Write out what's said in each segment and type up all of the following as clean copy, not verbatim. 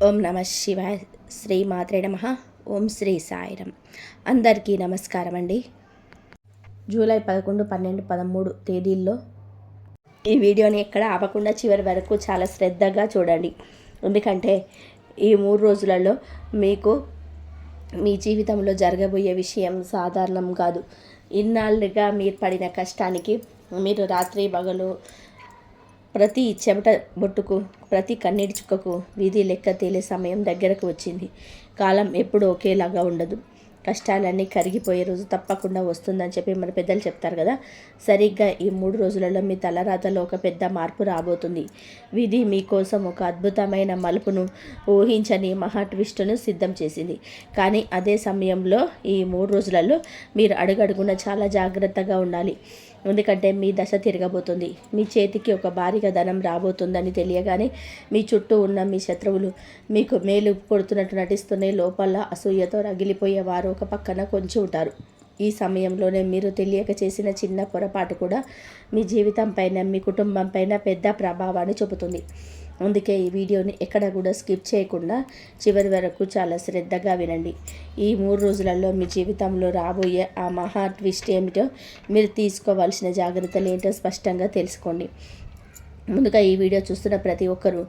ఓం నమ శివాయ. శ్రీమాత్రే నమః. ఓం శ్రీ సాయిరం. అందరికీ నమస్కారం అండి. జూలై 11, 12, 13 తేదీల్లో ఈ వీడియోని ఎక్కడ ఆపకుండా చివరి వరకు చాలా శ్రద్ధగా చూడండి. ఎందుకంటే ఈ 3 రోజులలో మీకు మీ జీవితంలో జరగబోయే విషయం సాధారణం కాదు. ఇన్నాళ్ళుగా మీరు పడిన కష్టానికి మీరు రాత్రి పగలు ప్రతి చెమట బొట్టుకు, ప్రతి కన్నీటి చుక్కకు వీధి లెక్క తేలే సమయం దగ్గరకు వచ్చింది. కాలం ఎప్పుడూ ఒకేలాగా ఉండదు. కష్టాలన్నీ కరిగిపోయే రోజు తప్పకుండా వస్తుందని చెప్పి మన పెద్దలు చెప్తారు కదా. సరిగ్గా ఈ 3 రోజులలో మీ తలరాతలో ఒక పెద్ద మార్పు రాబోతుంది. విధి మీకోసం ఒక అద్భుతమైన మలుపును, ఊహించని మహా ట్విస్టును సిద్ధం చేసింది. కానీ అదే సమయంలో ఈ 3 రోజులలో మీరు అడుగడుగున చాలా జాగ్రత్తగా ఉండాలి. ఎందుకంటే మీ దశ తిరగబోతుంది. మీ చేతికి ఒక భారీగా ధనం రాబోతుందని తెలియగానే మీ చుట్టూ ఉన్న మీ శత్రువులు మీకు మేలు కొడుతున్నట్టు నటిస్తూనే లోపల అసూయతో రగిలిపోయేవారు ఒక పక్కన కొంచెం ఉంటారు. ఈ సమయంలోనే మీరు తెలియక చేసిన చిన్న పొరపాటు కూడా మీ జీవితం పైన, మీ కుటుంబం పైన పెద్ద ప్రభావాన్ని చూపుతుంది. అందుకే ఈ వీడియోని ఎక్కడ కూడా స్కిప్ చేయకుండా చివరి వరకు చాలా శ్రద్ధగా వినండి. ఈ 3 రోజులలో మీ జీవితంలో రాబోయే ఆ మహా ట్విస్ట్ ఏమిటో, మీరు తీసుకోవాల్సిన జాగ్రత్తలు ఏంటో స్పష్టంగా తెలుసుకోండి. ముందుగా ఈ వీడియో చూస్తున్న ప్రతి ఒక్కరూ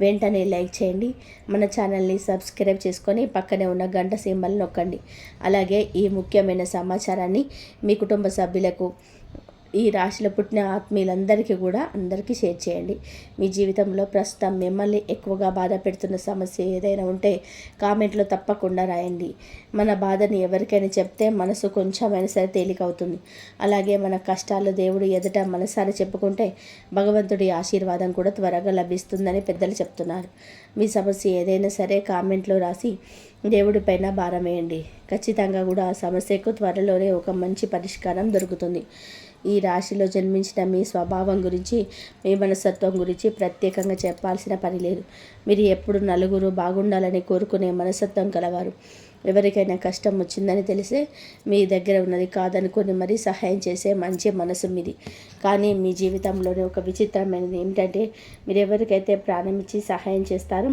వెంటనే లైక్ చేయండి. మన ఛానల్ని సబ్స్క్రైబ్ చేసుకొని పక్కనే ఉన్న గంట సింబల్ నొక్కండి. అలాగే ఈ ముఖ్యమైన సమాచారాన్ని మీ కుటుంబ సభ్యులకు, ఈ రాశిలో పుట్టిన ఆత్మీయులందరికీ కూడా అందరికీ షేర్ చేయండి. మీ జీవితంలో ప్రస్తుతం మిమ్మల్ని ఎక్కువగా బాధ పెడుతున్న సమస్య ఏదైనా ఉంటే కామెంట్లో తప్పకుండా రాయండి. మన బాధని ఎవరికైనా చెప్తే మనసు కొంచెమైనా సరే తేలికవుతుంది. అలాగే మన కష్టాలు దేవుడు ఎదుట మనసారి చెప్పుకుంటే భగవంతుడి ఆశీర్వాదం కూడా త్వరగా లభిస్తుందని పెద్దలు చెప్తున్నారు. మీ సమస్య ఏదైనా సరే కామెంట్లో రాసి దేవుడి పైన భారం వేయండి. ఖచ్చితంగా కూడా ఆ సమస్యకు త్వరలోనే ఒక మంచి పరిష్కారం దొరుకుతుంది. ఈ రాశిలో జన్మించిన మీ స్వభావం గురించి, మీ మనస్తత్వం గురించి ప్రత్యేకంగా చెప్పాల్సిన పని లేదు. మీరు ఎప్పుడు నలుగురు బాగుండాలని కోరుకునే మనస్తత్వం కలవారు. ఎవరికైనా కష్టం వచ్చిందని తెలిసే మీ దగ్గర ఉన్నది కాదనుకొని మరీ సహాయం చేసే మంచి మనసు మీది. కానీ మీ జీవితంలోనే ఒక విచిత్రమైనది ఏమిటంటే, మీరు ఎవరికైతే ప్రాణం ఇచ్చి సహాయం చేస్తారో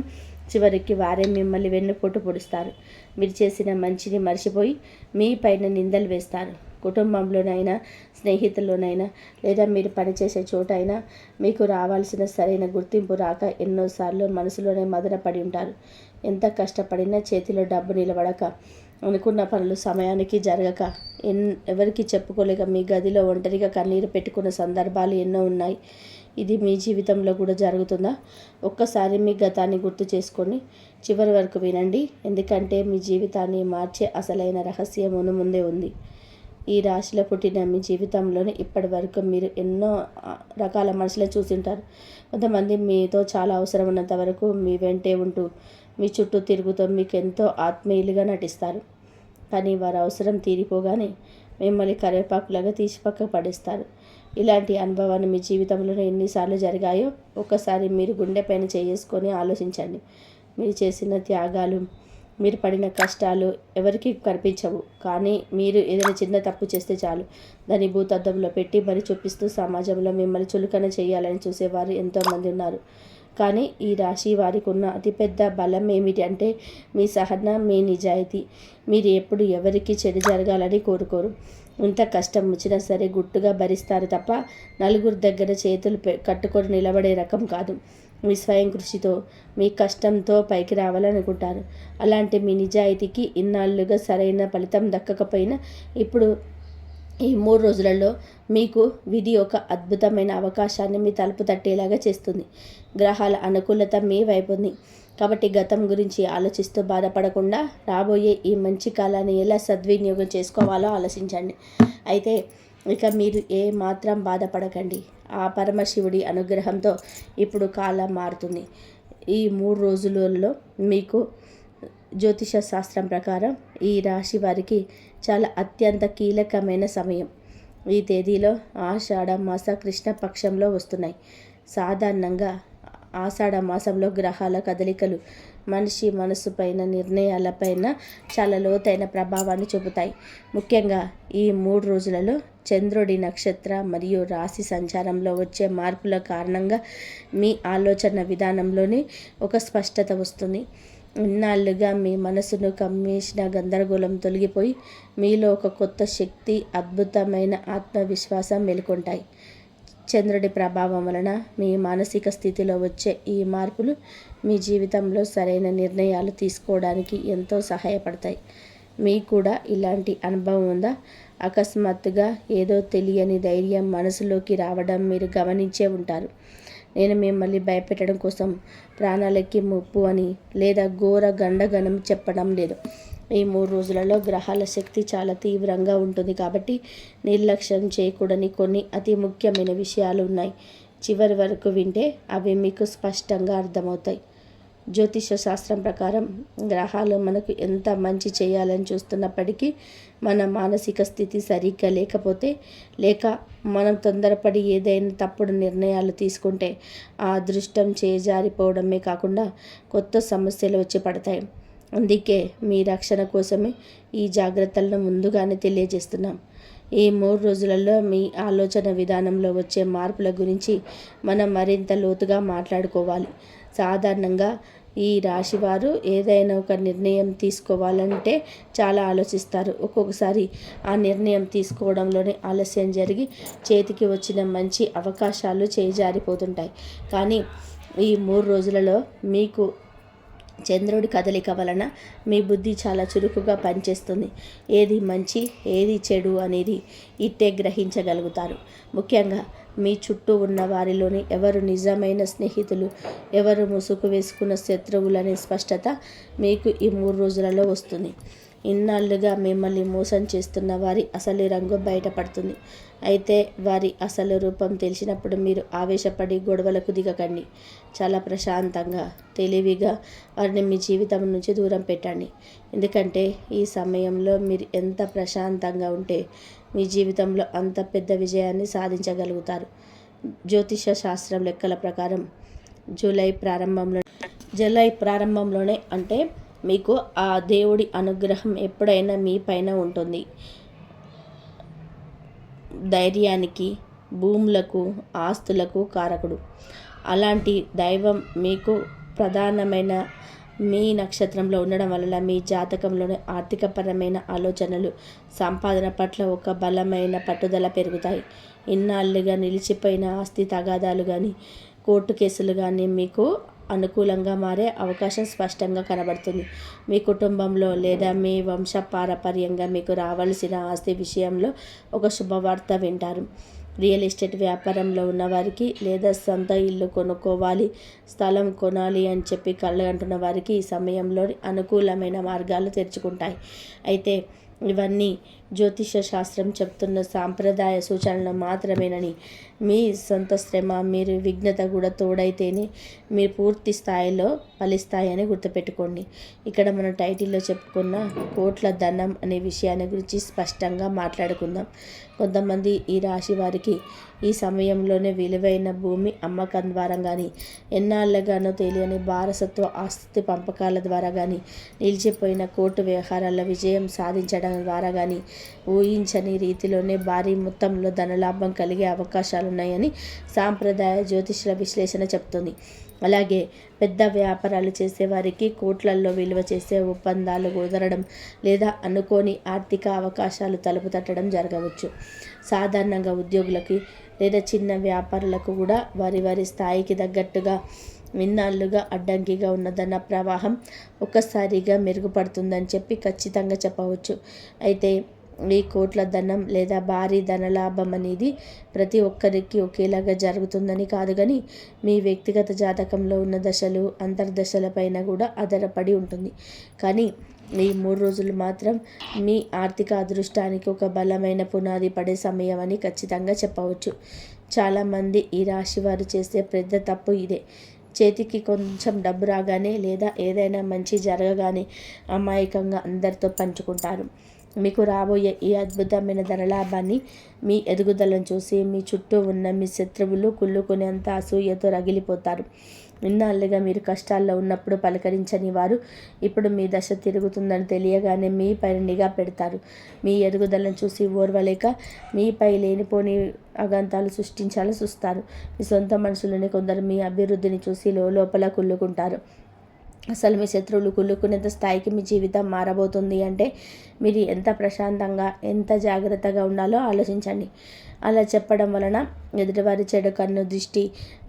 చివరికి వారే మిమ్మల్ని వెన్నుపోటు పొడుస్తారు. మీరు చేసిన మంచిని మర్చిపోయి మీ పైన నిందలు వేస్తారు. కుటుంబంలోనైనా, స్నేహితుల్లోనైనా, లేదా మీరు పనిచేసే చోటైనా మీకు రావాల్సిన సరైన గుర్తింపు రాక ఎన్నోసార్లు మనసులోనే మదనపడి ఉంటారు. ఎంత కష్టపడినా చేతిలో డబ్బు నిలబడక, అనుకున్న పనులు సమయానికి జరగక, ఎవరికి చెప్పుకోలేక మీ గదిలో ఒంటరిగా కన్నీరు పెట్టుకున్న సందర్భాలు ఎన్నో ఉన్నాయి. ఇది మీ జీవితంలో కూడా జరుగుతుందా? ఒక్కసారి మీ గతాన్ని గుర్తు చేసుకొని చివరి వరకు వినండి. ఎందుకంటే మీ జీవితాన్ని మార్చే అసలైన రహస్యం ముందే ఉంది. ఈ రాశిలో పుట్టిన మీ జీవితంలోనే ఇప్పటి వరకు మీరు ఎన్నో రకాల మనుషులను చూసింటారు. కొంతమంది మీతో చాలా అవసరం ఉన్నంత వరకు మీ వెంటే ఉంటూ, మీ చుట్టూ తిరుగుతూ మీకు ఎంతో ఆత్మీయులుగా నటిస్తారు. కానీ వారి అవసరం తీరిపోగానే మిమ్మల్ని కరివేపాకులాగా తీసి పక్క పడేస్తారు. ఇలాంటి అనుభవాన్ని మీ జీవితంలో ఎన్నిసార్లు జరిగాయో ఒకసారి మీరు గుండెపైన చేసుకొని ఆలోచించండి. మీరు చేసిన త్యాగాలు, మీరు పడిన కష్టాలు ఎవరికి కనిపించవు. కానీ మీరు ఏదైనా చిన్న తప్పు చేస్తే చాలు దాన్ని భూతద్దంలో పెట్టి మరి చూపిస్తూ సమాజంలో మిమ్మల్ని చులకన చేయాలని చూసేవారు ఎంతోమంది ఉన్నారు. కానీ ఈ రాశి వారికి ఉన్న అతిపెద్ద బలం ఏమిటి అంటే మీ సహన, మీ నిజాయితీ. మీరు ఎప్పుడు ఎవరికి చెడు జరగాలని కోరుకోరు. ఎంత కష్టం వచ్చినా సరే గుట్టుగా భరిస్తారు తప్ప నలుగురి దగ్గర చేతులు కట్టుకొని నిలబడే రకం కాదు. మీ స్వయం కృషితో, మీ కష్టంతో పైకి రావాలనుకుంటారు. అలాంటి మీ నిజాయితీకి ఇన్నాళ్ళుగా సరైన ఫలితం దక్కకపోయినా ఇప్పుడు ఈ 3 రోజులలో మీకు విధి ఒక అద్భుతమైన అవకాశాన్ని మీ తలుపు తట్టేలాగా చేస్తుంది. గ్రహాల అనుకూలత మీ వైపు ఉంది. కాబట్టి గతం గురించి ఆలోచిస్తూ బాధపడకుండా రాబోయే ఈ మంచి కాలాన్ని ఎలా సద్వినియోగం చేసుకోవాలో ఆలోచించండి. అయితే ఇక మీరు ఏ మాత్రం బాధపడకండి. ఆ పరమశివుడి అనుగ్రహంతో ఇప్పుడు కాలం మారుతుంది. ఈ 3 రోజులలో మీకు జ్యోతిష శాస్త్రం ప్రకారం ఈ రాశి వారికి చాలా అత్యంత కీలకమైన సమయం. ఈ తేదీలో ఆషాఢ మాస కృష్ణ పక్షంలో వస్తున్నాయి. సాధారణంగా ఆషాఢ మాసంలో గ్రహాల కదలికలు మనిషి మనసుపైన నిర్ణయాలపైన చాలా లోతైన ప్రభావాన్ని చూపుతాయి. ముఖ్యంగా ఈ 3 రోజులలో చంద్రుడి నక్షత్ర మరియు రాశి సంచారంలో వచ్చే మార్పుల కారణంగా మీ ఆలోచన విధానంలోనే ఒక స్పష్టత వస్తుంది. ఇన్నాళ్ళుగా మీ మనసును కమ్మేసిన గందరగోళం తొలగిపోయి మీలో ఒక కొత్త శక్తి, అద్భుతమైన ఆత్మవిశ్వాసం మేలుకొంటాయి. చంద్రుడి ప్రభావం వలన మీ మానసిక స్థితిలో వచ్చే ఈ మార్పులు మీ జీవితంలో సరైన నిర్ణయాలు తీసుకోవడానికి ఎంతో సహాయపడతాయి. మీకు కూడా ఇలాంటి అనుభవం ఉందా? అకస్మాత్తుగా ఏదో తెలియని ధైర్యం మనసులోకి రావడం మీరు గమనించే ఉంటారు. నేను మిమ్మల్ని భయపెట్టడం కోసం ప్రాణాలకి ముప్పు అని లేదా ఘోర గండగనం చెప్పడం లేదు. ఈ 3 రోజులలో గ్రహాల శక్తి చాలా తీవ్రంగా ఉంటుంది కాబట్టి నిర్లక్ష్యం చేయకూడని కొన్ని అతి ముఖ్యమైన విషయాలు ఉన్నాయి. చివరి వరకు వింటే అవి మీకు స్పష్టంగా అర్థమవుతాయి. జ్యోతిష శాస్త్రం ప్రకారం గ్రహాలు మనకు ఎంత మంచి చేయాలని చూస్తున్నప్పటికీ మన మానసిక స్థితి సరిగ్గా లేకపోతే, లేక మనం తొందరపడి ఏదైనా తప్పుడు నిర్ణయాలు తీసుకుంటే ఆ అదృష్టం చేజారిపోవడమే కాకుండా కొత్త సమస్యలు వచ్చి పడతాయి. అందుకే మీ రక్షణ కోసమే ఈ జాగ్రత్తలను ముందుగానే తెలియజేస్తున్నాం. ఈ 3 రోజులలో మీ ఆలోచన విధానంలో వచ్చే మార్పుల గురించి మనం మరింత లోతుగా మాట్లాడుకోవాలి. సాధారణంగా ఈ రాశివారు ఏదైనా ఒక నిర్ణయం తీసుకోవాలంటే చాలా ఆలోచిస్తారు. ఒక్కొక్కసారి ఆ నిర్ణయం తీసుకోవడంలోనే ఆలస్యం జరిగి చేతికి వచ్చిన మంచి అవకాశాలు చేజారిపోతుంటాయి. కానీ ఈ 3 రోజులలో మీకు చంద్రుడి కదలిక వలన మీ బుద్ధి చాలా చురుకుగా పనిచేస్తుంది. ఏది మంచి, ఏది చెడు అనేది ఇట్టే గ్రహించగలుగుతారు. ముఖ్యంగా మీ చుట్టూ ఉన్న వారిలోని ఎవరు నిజమైన స్నేహితులు, ఎవరు ముసుగు వేసుకున్న శత్రువులనే స్పష్టత మీకు ఈ 3 రోజులలో వస్తుంది. ఇన్నాళ్ళుగా మిమ్మల్ని మోసం చేస్తున్న వారి అసలు రంగు బయటపడుతుంది. అయితే వారి అసలు రూపం తెలిసినప్పుడు మీరు ఆవేశపడి గొడవలకు దిగకండి. చాలా ప్రశాంతంగా, తెలివిగా వారిని మీ జీవితం నుంచి దూరం పెట్టండి. ఎందుకంటే ఈ సమయంలో మీరు ఎంత ప్రశాంతంగా ఉంటే మీ జీవితంలో అంత పెద్ద విజయాన్ని సాధించగలుగుతారు. జ్యోతిష శాస్త్రం లెక్కల ప్రకారం జూలై ప్రారంభంలోనే అంటే మీకు ఆ దేవుడి అనుగ్రహం ఎప్పుడైనా మీ పైన ఉంటుంది. ధైర్యానికి, భూములకు, ఆస్తులకు కారకుడు. అలాంటి దైవం మీకు ప్రధానమైన మీ నక్షత్రంలో ఉండడం వల్ల మీ జాతకంలోని ఆర్థికపరమైన ఆలోచనలు, సంపాదన పట్ల ఒక బలమైన పట్టుదల పెరుగుతాయి. ఇన్నాళ్ళుగా నిలిచిపోయిన ఆస్తి తగాదాలు కానీ, కోర్టు కేసులు కానీ మీకు అనుకూలంగా మారే అవకాశం స్పష్టంగా కనబడుతుంది. మీ కుటుంబంలో లేదా మీ వంశపారపర్యంగా మీకు రావాల్సిన ఆస్తి విషయంలో ఒక శుభవార్త వింటారు. రియల్ ఎస్టేట్ వ్యాపారంలో ఉన్నవారికి లేదా సొంత ఇల్లు కొనుక్కోవాలి, స్థలం కొనాలి అని చెప్పి కళ్ళగంటున్న వారికి ఈ సమయంలో అనుకూలమైన మార్గాలు తెరుచుకుంటాయి. అయితే ఇవన్నీ జ్యోతిష శాస్త్రం చెప్తున్న సాంప్రదాయ సూచనలు మాత్రమేనని, మీ సొంత శ్రమ, మీరు విఘ్నత కూడా తోడైతేనే మీరు పూర్తి స్థాయిలో ఫలిస్తాయని గుర్తుపెట్టుకోండి. ఇక్కడ మన టైటిల్లో చెప్పుకున్న కోట్ల ధనం అనే విషయాన్ని గురించి స్పష్టంగా మాట్లాడుకుందాం. కొంతమంది ఈ రాశి వారికి ఈ సమయంలోనే విలువైన భూమి అమ్మకం ద్వారా కానీ, ఎన్నాళ్ళగానో తెలియని వారసత్వ ఆస్తి పంపకాల ద్వారా కానీ, నిలిచిపోయిన కోర్టు వ్యవహారాల విజయం సాధించడం ద్వారా కానీ, ఊహించని రీతిలోనే భారీ మొత్తంలో ధనలాభం కలిగే అవకాశాలున్నాయని సాంప్రదాయ జ్యోతిషుల విశ్లేషణ చెప్తుంది. అలాగే పెద్ద వ్యాపారాలు చేసేవారికి కోట్లల్లో విలువ చేసే ఒప్పందాలు కుదరడం లేదా అనుకోని ఆర్థిక అవకాశాలు తలుపు తట్టడం జరగవచ్చు. సాధారణంగా ఉద్యోగులకి లేదా చిన్న వ్యాపారులకు కూడా వారి స్థాయికి తగ్గట్టుగా ఇన్నాళ్ళుగా అడ్డంకిగా ఉన్న ధన ప్రవాహం ఒక్కసారిగా మెరుగుపడుతుందని చెప్పి ఖచ్చితంగా చెప్పవచ్చు. అయితే ఈ కోట్ల ధనం లేదా భారీ ధనలాభం అనేది ప్రతి ఒక్కరికి ఒకేలాగా జరుగుతుందని కాదు, కానీ మీ వ్యక్తిగత జాతకంలో ఉన్న దశలు, అంతర్దశలపైన కూడా ఆధారపడి ఉంటుంది. కానీ ఈ 3 రోజులు మాత్రం మీ ఆర్థిక అదృష్టానికి ఒక బలమైన పునాది పడే సమయం అని ఖచ్చితంగా చెప్పవచ్చు. చాలామంది ఈ రాశి వారు చేసే పెద్ద తప్పు ఇదే. చేతికి కొంచెం డబ్బు రాగానే లేదా ఏదైనా మంచి జరగగానే అమాయకంగా అందరితో పంచుకుంటారు. మీకు రాబోయే ఈ అద్భుతమైన ధనలాభాన్ని, మీ ఎదుగుదలను చూసి మీ చుట్టూ ఉన్న మీ శత్రువులు కుళ్ళుకునేంత అసూయతో రగిలిపోతారు. ఇన్నాళ్ళుగా మీరు కష్టాల్లో ఉన్నప్పుడు పలకరించని వారు ఇప్పుడు మీ దశ తిరుగుతుందని తెలియగానే మీపైన నిఘా పెడతారు. మీ ఎదుగుదలను చూసి ఓర్వలేక మీపై లేనిపోని అగంతాలు సృష్టించాలని చూస్తారు. మీ సొంత మనుషులని కొందరు మీ అభివృద్ధిని చూసి లోపల కుళ్ళుకుంటారు. అసలు మీ శత్రువులు కుళ్ళుకునేంత స్థాయికి మీ జీవితం మారబోతుంది అంటే మీరు ఎంత ప్రశాంతంగా ఎంత జాగ్రత్తగా ఉండాలో ఆలోచించండి. అలా చెప్పడం వలన ఎదుటివారి చెడు కన్ను దృష్టి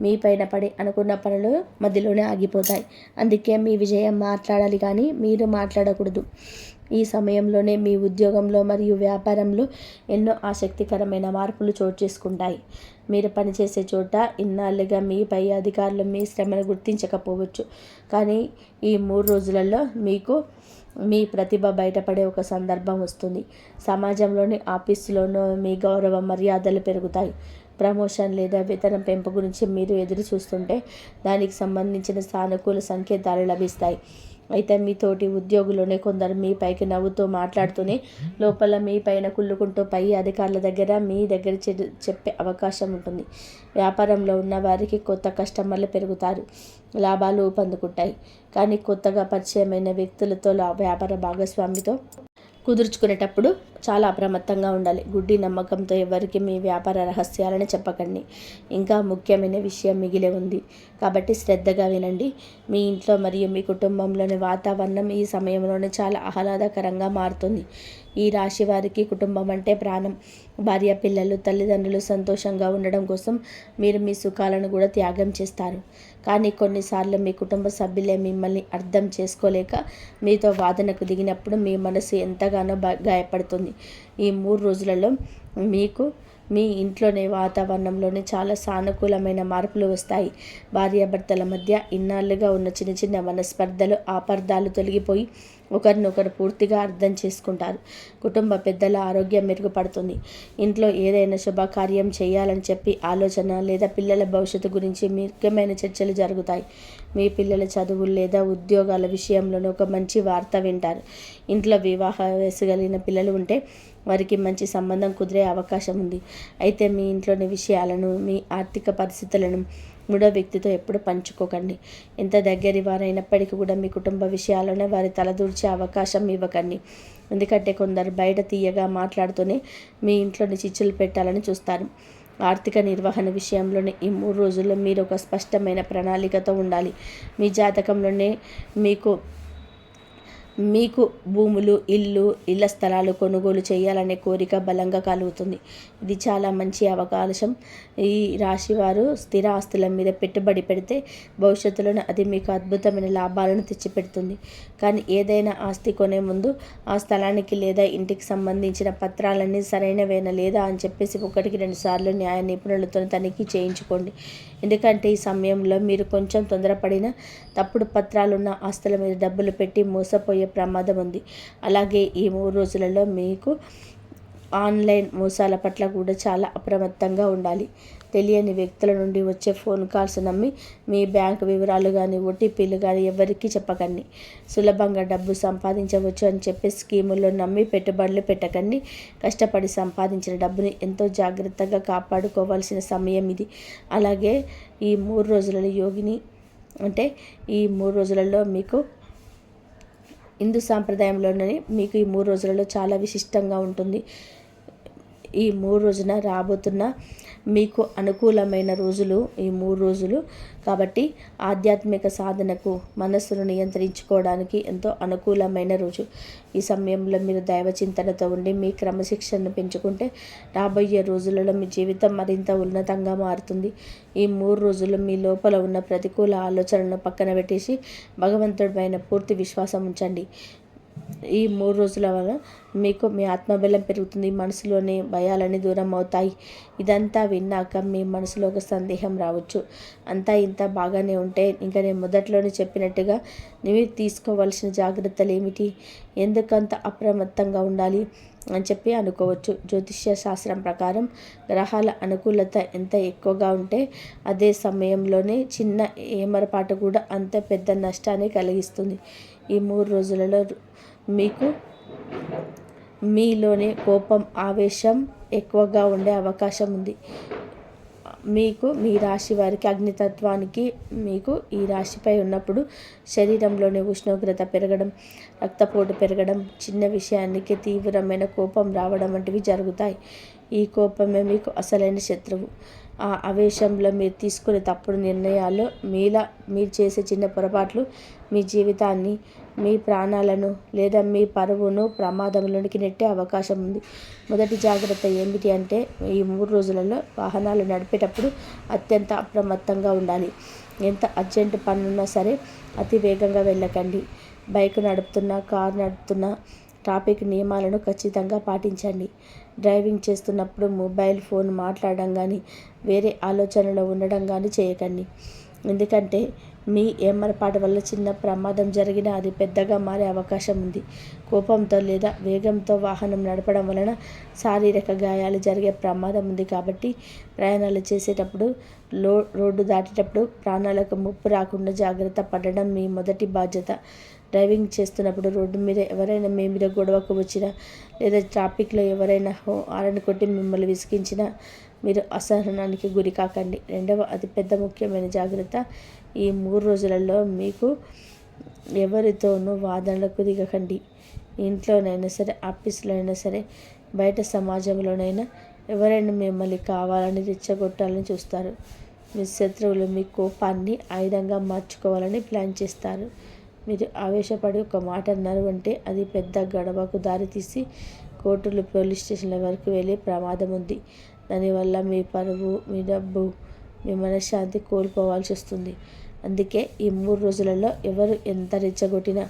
మీ పైన పడి అనుకున్న పనులు మధ్యలోనే ఆగిపోతాయి. అందుకే మీ విజయం మాట్లాడాలి కానీ మీరు మాట్లాడకూడదు. ఈ సమయంలోనే మీ ఉద్యోగంలో మరియు వ్యాపారంలో ఎన్నో ఆసక్తికరమైన మార్పులు చోటు చేసుకుంటాయి. మీరు పనిచేసే చోట ఇన్నాళ్ళుగా మీ పై అధికారులు మీ శ్రమను గుర్తించకపోవచ్చు. కానీ ఈ 3 రోజులలో మీకు మీ ప్రతిభ బయటపడే ఒక సందర్భం వస్తుంది. సమాజంలోని ఆఫీసులోనూ మీ గౌరవ మర్యాదలు పెరుగుతాయి. ప్రమోషన్ లేదా వేతనం పెంపు గురించి మీరు ఎదురు చూస్తుంటే దానికి సంబంధించిన సానుకూల సంకేతాలు లభిస్తాయి. అయితే మీ తోటి ఉద్యోగులోనే కొందరు మీ పైకి నవ్వుతూ మాట్లాడుతూనే లోపల మీ పైన కుళ్ళుకుంటూ పై అధికారుల దగ్గర మీ దగ్గర చెప్పే అవకాశం ఉంటుంది. వ్యాపారంలో ఉన్న వారికి కొత్త కస్టమర్లు పెరుగుతారు, లాభాలు ఊపందుకుంటాయి. కానీ కొత్తగా పరిచయమైన వ్యక్తులతో వ్యాపార భాగస్వామితో కుదుర్చుకునేటప్పుడు చాలా అప్రమత్తంగా ఉండాలి. గుడ్డి నమ్మకంతో ఎవరికి మీ వ్యాపార రహస్యాలను చెప్పకండి. ఇంకా ముఖ్యమైన విషయం మిగిలే ఉంది కాబట్టి శ్రద్ధగా వినండి. మీ ఇంట్లో మరియు మీ కుటుంబంలోని వాతావరణం ఈ సమయంలోనే చాలా ఆహ్లాదకరంగా మారుతుంది. ఈ రాశి వారికి కుటుంబం అంటే ప్రాణం. భార్య, పిల్లలు, తల్లిదండ్రులు సంతోషంగా ఉండడం కోసం మీరు మీ సుఖాలను కూడా త్యాగం చేస్తారు. కానీ కొన్నిసార్లు మీ కుటుంబ సభ్యులే మిమ్మల్ని అర్థం చేసుకోలేక మీతో వాదనకు దిగినప్పుడు మీ మనసు ఎంతగానో గాయపడుతుంది. ఈ 3 రోజులలో మీకు మీ ఇంట్లోని వాతావరణంలోనే చాలా సానుకూలమైన మార్పులు వస్తాయి. భార్యాభర్తల మధ్య ఇన్నాళ్ళుగా ఉన్న చిన్న చిన్న మనస్పర్ధలు, అపార్థాలు తొలగిపోయి ఒకరినొకరు పూర్తిగా అర్థం చేసుకుంటారు. కుటుంబ పెద్దల ఆరోగ్యం మెరుగుపడుతుంది. ఇంట్లో ఏదైనా శుభకార్యం చేయాలని చెప్పి ఆలోచన లేదా పిల్లల భవిష్యత్తు గురించి ముఖ్యమైన చర్చలు జరుగుతాయి. మీ పిల్లల చదువులు లేదా ఉద్యోగాల విషయంలోనే ఒక మంచి వార్త వింటారు. ఇంట్లో వివాహ వయసు కలిగిన పిల్లలు ఉంటే వారికి మంచి సంబంధం కుదిరే అవకాశం ఉంది. అయితే మీ ఇంట్లోని విషయాలను, మీ ఆర్థిక పరిస్థితులను మూడో వ్యక్తితో ఎప్పుడు పంచుకోకండి. ఎంత దగ్గరి వారైనప్పటికీ కూడా మీ కుటుంబ విషయాలనే వారి తలదూర్చే అవకాశం ఇవ్వకండి. ఎందుకంటే కొందరు బయట తీయగా మాట్లాడుతూనే మీ ఇంట్లోని చిచ్చులు పెట్టాలని చూస్తారు. ఆర్థిక నిర్వహణ విషయంలోనే ఈ 3 రోజుల్లో మీరు ఒక స్పష్టమైన ప్రణాళికతో ఉండాలి. మీ జాతకంలోనే మీకు భూములు, ఇళ్ల స్థలాలు కొనుగోలు చేయాలనే కోరిక బలంగా కలుగుతుంది. ఇది చాలా మంచి అవకాశం. ఈ రాశివారు స్థిర ఆస్తుల మీద పెట్టుబడి పెడితే భవిష్యత్తులో అది మీకు అద్భుతమైన లాభాలను తెచ్చిపెడుతుంది. కానీ ఏదైనా ఆస్తి కొనే ముందు ఆ స్థలానికి లేదా ఇంటికి సంబంధించిన పత్రాలన్నీ సరైనవేనా లేదా అని చెప్పేసి 1-2 సార్లు న్యాయ నిపుణులతో తనిఖీ చేయించుకోండి. ఎందుకంటే ఈ సమయంలో మీరు కొంచెం తొందరపడిన తప్పుడు పత్రాలున్న ఆస్తుల మీద డబ్బులు పెట్టి మోసపోయే ప్రమాదం ఉంది. అలాగే ఈ 3 రోజులలో మీకు ఆన్లైన్ మోసాల పట్ల కూడా చాలా అప్రమత్తంగా ఉండాలి. తెలియని వ్యక్తుల నుండి వచ్చే ఫోన్ కాల్స్ నమ్మి మీ బ్యాంక్ వివరాలు కానీ ఓటీపీలు కానీ ఎవరికీ చెప్పకండి. సులభంగా డబ్బు సంపాదించవచ్చు అని చెప్పి స్కీముల్లో నమ్మి పెట్టుబడులు పెట్టకండి. కష్టపడి సంపాదించిన డబ్బుని ఎంతో జాగ్రత్తగా కాపాడుకోవాల్సిన సమయం ఇది. అలాగే ఈ 3 రోజులలో ఈ 3 రోజులలో మీకు హిందూ సాంప్రదాయంలోనే మీకు ఈ 3 రోజులలో చాలా విశిష్టంగా ఉంటుంది. ఈ 3 రోజున రాబోతున్న మీకు అనుకూలమైన రోజులు ఈ 3 రోజులు కాబట్టి ఆధ్యాత్మిక సాధనకు, మనస్సును నియంత్రించుకోవడానికి ఎంతో అనుకూలమైన రోజు. ఈ సమయంలో మీరు దైవ చింతనతో ఉండి మీ క్రమశిక్షణను పెంచుకుంటే రాబోయే రోజులలో మీ జీవితం మరింత ఉన్నతంగా మారుతుంది. ఈ 3 రోజులు మీ లోపల ఉన్న ప్రతికూల ఆలోచనలను పక్కన పెట్టేసి భగవంతుడిపైన పూర్తి విశ్వాసం ఉంచండి. ఈ 3 రోజుల వల్ల మీకు మీ ఆత్మబలం పెరుగుతుంది. మనసులోని భయాలన్నీ దూరం అవుతాయి. ఇదంతా విన్నాక మీ మనసులో ఒక సందేహం రావచ్చు. అంతా ఇంత బాగానే ఉంటే ఇంకా నేను మొదట్లోనే చెప్పినట్టుగా మీరు తీసుకోవాల్సిన జాగ్రత్తలు ఏమిటి, ఎందుకంత అప్రమత్తంగా ఉండాలి అని చెప్పి అనుకోవచ్చు. జ్యోతిష్య శాస్త్రం ప్రకారం గ్రహాల అనుకూలత ఎంత ఎక్కువగా ఉంటే అదే సమయంలోనే చిన్న ఏమరపాటు కూడా అంత పెద్ద నష్టాన్ని కలిగిస్తుంది. ఈ 3 రోజులలో మీకు మీలోనే కోపం, ఆవేశం ఎక్కువగా ఉండే అవకాశం ఉంది. మీకు మీ రాశి వారికి అగ్నితత్వానికి మీకు ఈ రాశిపై ఉన్నప్పుడు శరీరంలోని ఉష్ణోగ్రత పెరగడం, రక్తపోటు పెరగడం, చిన్న విషయానికి తీవ్రమైన కోపం రావడం వంటివి జరుగుతాయి. ఈ కోపమే మీకు అసలైన శత్రువు. ఆ ఆవేశంలో మీరు తీసుకునే తప్పుడు నిర్ణయాలు, మీరు చేసే చిన్న పొరపాట్లు మీ జీవితాన్ని, మీ ప్రాణాలను లేదా మీ పరువును ప్రమాదంలోనికి నెట్టే అవకాశం ఉంది. మొదటి జాగ్రత్త ఏమిటి అంటే, ఈ 3 రోజులలో వాహనాలు నడిపేటప్పుడు అత్యంత అప్రమత్తంగా ఉండాలి. ఎంత అర్జెంటు పనున్నా సరే అతి వేగంగా వెళ్ళకండి. బైక్ నడుపుతున్నా, కారు నడుపుతున్నా ట్రాఫిక్ నియమాలను ఖచ్చితంగా పాటించండి. డ్రైవింగ్ చేస్తున్నప్పుడు మొబైల్ ఫోన్ మాట్లాడడం కానీ, వేరే ఆలోచనలో ఉండడం కానీ చేయకండి. ఎందుకంటే మీ ఏమరపాటు వల్ల చిన్న ప్రమాదం జరిగినా అది పెద్దగా మారే అవకాశం ఉంది. కోపంతో లేదా వేగంతో వాహనం నడపడం వలన శారీరక గాయాలు జరిగే ప్రమాదం ఉంది. కాబట్టి ప్రయాణాలు చేసేటప్పుడు, రోడ్డు దాటేటప్పుడు ప్రాణాలకు ముప్పు రాకుండా జాగ్రత్త పడడం మీ మొదటి బాధ్యత. డ్రైవింగ్ చేస్తున్నప్పుడు రోడ్డు మీద ఎవరైనా మీ మీద గొడవకు వచ్చినా లేదా ట్రాఫిక్లో ఎవరైనా హారన్ కొట్టి మిమ్మల్ని విసిగించినా మీరు అసహనానికి గురి కాకండి. రెండవ అతిపెద్ద ముఖ్యమైన జాగ్రత్త, ఈ 3 రోజులలో మీకు ఎవరితోనూ వాదనలకు దిగకండి. ఇంట్లోనైనా సరే, ఆఫీసులో అయినా సరే, బయట సమాజంలోనైనా ఎవరైనా మిమ్మల్ని కావాలని రెచ్చగొట్టాలని చూస్తారు. మీ శత్రువులు మీ కోపాన్ని ఆయుధంగా మార్చుకోవాలని ప్లాన్ చేస్తారు. మీరు ఆవేశపడి ఒక మాట అన్నారు అంటే అది పెద్ద గొడవకు దారితీసి కోర్టులు, పోలీస్ స్టేషన్ల వరకు వెళ్ళే ప్రమాదం ఉంది. దానివల్ల మీ పరువు, మీ డబ్బు, మీ మనశ్శాంతి కోల్పోవాల్సి వస్తుంది. అందుకే ఈ 3 రోజులలో ఎవరు ఎంత రెచ్చగొట్టినా